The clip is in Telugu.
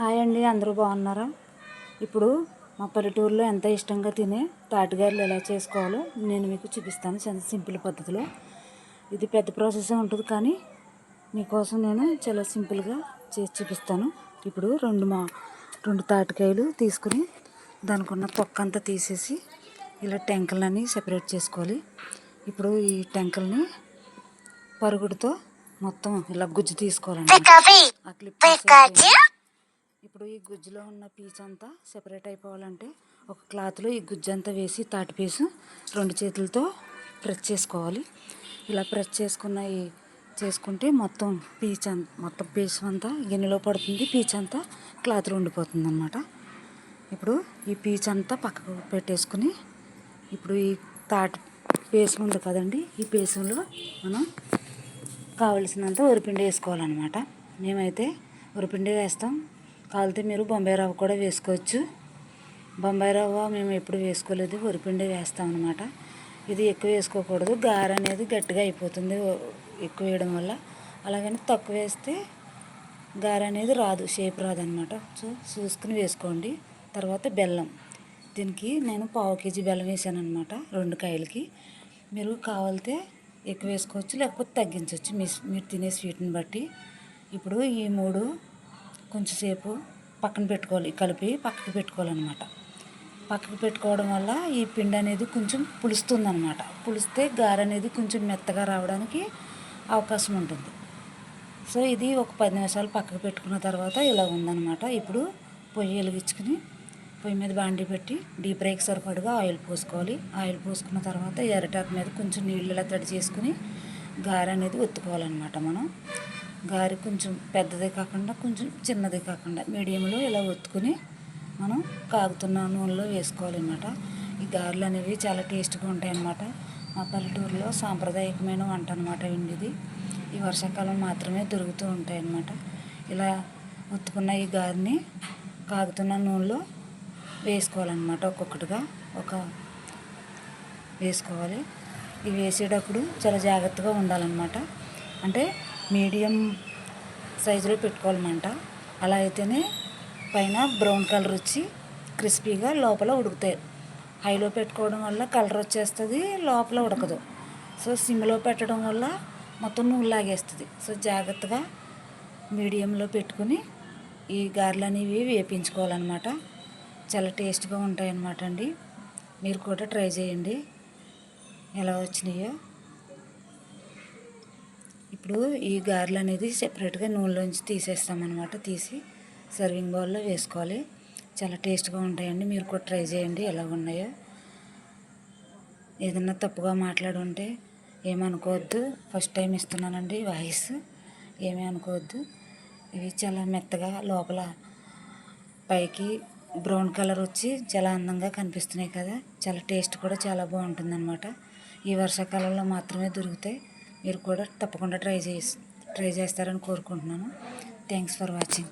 హాయ్ అండి, అందరూ బాగున్నారా? ఇప్పుడు మా పల్లెటూరులో ఎంత ఇష్టంగా తినే తాటిగారెలు ఎలా చేసుకోవాలో నేను మీకు చూపిస్తాను. చాలా సింపుల్ పద్ధతిలో. ఇది పెద్ద ప్రాసెస్ ఉంటుంది, కానీ మీకోసం నేను చాలా సింపుల్గా చేసి చూపిస్తాను. ఇప్పుడు రెండు తాటికాయలు తీసుకుని దానికి ఉన్న పొక్క అంతా తీసేసి ఇలా టెంకలన్నీ సెపరేట్ చేసుకోవాలి. ఇప్పుడు ఈ టెంకల్ని పరుగుడితో మొత్తం ఇలా గుజ్జు తీసుకోవాలండి. ఆ క్లిప్ ఇప్పుడు ఈ గుజ్జులో ఉన్న పీచు అంతా సెపరేట్ అయిపోవాలంటే ఒక క్లాత్లో ఈ గుజ్జు అంతా వేసి తాటి పీసు రెండు చేతులతో ప్రెస్ చేసుకోవాలి. ఇలా ప్రెస్ చేసుకుంటే మొత్తం పీచు అంతా గిన్నెలో పడుతుంది. పీచు అంతా క్లాత్లో ఉండిపోతుంది అన్నమాట. ఇప్పుడు ఈ పీచు అంతా పక్కకు పెట్టేసుకుని ఇప్పుడు ఈ తాటి పేసం ఉంది కదండి, ఈ పేసంలో మనం కావలసినంత వరిపిండి వేసుకోవాలన్నమాట. మేమైతే వరిపిండి వేస్తాం. కావాలంటే మీరు బొంబాయి రవ్వ కూడా వేసుకోవచ్చు. బొంబాయి రవ్వ మేము ఎప్పుడు వేసుకోలేదు, వరిపిండి వేస్తాం అన్నమాట. ఇది ఎక్కువ వేసుకోకూడదు, గారె అనేది గట్టిగా అయిపోతుంది ఎక్కువ వేయడం వల్ల. అలాగని తక్కువ వేస్తే గారె అనేది రాదు, షేప్ రాదనమాట. సో చూసుకుని వేసుకోండి. తర్వాత బెల్లం, దీనికి నేను 1/2 kg బెల్లం వేసాను అనమాట 2 కాయలకి. మీరు కావాలితే ఎక్కువ వేసుకోవచ్చు, లేకపోతే తగ్గించవచ్చు మీరు తినే స్వీట్ని బట్టి. ఇప్పుడు ఈ 3 కొంచెంసేపు పక్కన పెట్టుకోవాలి, కలిపి పక్కకు పెట్టుకోవాలన్నమాట. పక్కకు పెట్టుకోవడం వల్ల ఈ పిండి అనేది కొంచెం పులుస్తుందన్నమాట. పులిస్తే గారె అనేది కొంచెం మెత్తగా రావడానికి అవకాశం ఉంటుంది. సో ఇది ఒక 10 నిమిషాలు పక్కకు పెట్టుకున్న తర్వాత ఇలా ఉందన్నమాట. ఇప్పుడు పొయ్యి వెలిగించుకుని పొయ్యి మీద బాండీ పెట్టి డీప్ ఫ్రైకి సరిపడగా ఆయిల్ పోసుకోవాలి. ఆయిల్ పోసుకున్న తర్వాత ఎర్రటాకు మీద కొంచెం నీళ్ళు ఇలా తడి చేసుకుని గారె అనేది ఒత్తుకోవాలన్నమాట. మనం గారె కొంచెం పెద్దది కాకుండా కొంచెం చిన్నది కాకుండా మీడియంలో ఇలా ఒత్తుకుని మనం కాగుతున్న నూనెలో వేసుకోవాలన్నమాట. ఈ గారెలు అనేవి చాలా టేస్ట్గా ఉంటాయన్నమాట. మా పల్లెటూరులో సాంప్రదాయకమైన వంట అనమాట ఇది. ఈ వర్షాకాలం మాత్రమే దొరుకుతూ ఉంటాయన్నమాట. ఇలా ఒత్తుకున్న ఈ గారెని కాగుతున్న నూనెలో వేసుకోవాలన్నమాట. ఒక్కొక్కటిగా వేసుకోవాలి. ఇవి వేసేటప్పుడు చాలా జాగ్రత్తగా ఉండాలన్నమాట. అంటే మీడియం సైజులో పెట్టుకోవాలన్నమాట. అలా అయితేనే పైన బ్రౌన్ కలర్ వచ్చి క్రిస్పీగా లోపల ఉడుకుతాయి. హైలో పెట్టుకోవడం వల్ల కలర్ వచ్చేస్తుంది, లోపల ఉడకదు. సో సిమ్లో పెట్టడం వల్ల మొత్తం నూనె లాగేస్తుంది. సో జాగ్రత్తగా మీడియంలో పెట్టుకుని ఈ గారెలు అనేవి వేపించుకోవాలన్నమాట. చాలా టేస్ట్గా ఉంటాయి అన్నమాట అండి. మీరు కూడా ట్రై చేయండి ఎలా వచ్చినాయో. ఇప్పుడు ఈ గారెలు అనేది సెపరేట్గా నూనెలోంచి తీసేస్తామన్నమాట. తీసి సర్వింగ్ బౌల్లో వేసుకోవాలి. చాలా టేస్ట్గా ఉంటాయండి. మీరు కూడా ట్రై చేయండి ఎలా ఉన్నాయో. ఏదన్నా తప్పుగా మాట్లాడి ఉంటే ఏమనుకోవద్దు, ఫస్ట్ టైం ఇస్తున్నానండి వాయిస్, ఏమీ అనుకోవద్దు. ఇవి చాలా మెత్తగా లోపల పైకి బ్రౌన్ కలర్ వచ్చి చాలా అందంగా కనిపిస్తున్నాయి కదా. చాలా టేస్ట్ కూడా చాలా బాగుంటుందన్నమాట. ఈ వర్షాకాలంలో మాత్రమే దొరుకుతాయి. మీరు కూడా తప్పకుండా ట్రై చేస్తారని కోరుకుంటున్నాను. Thanks for watching.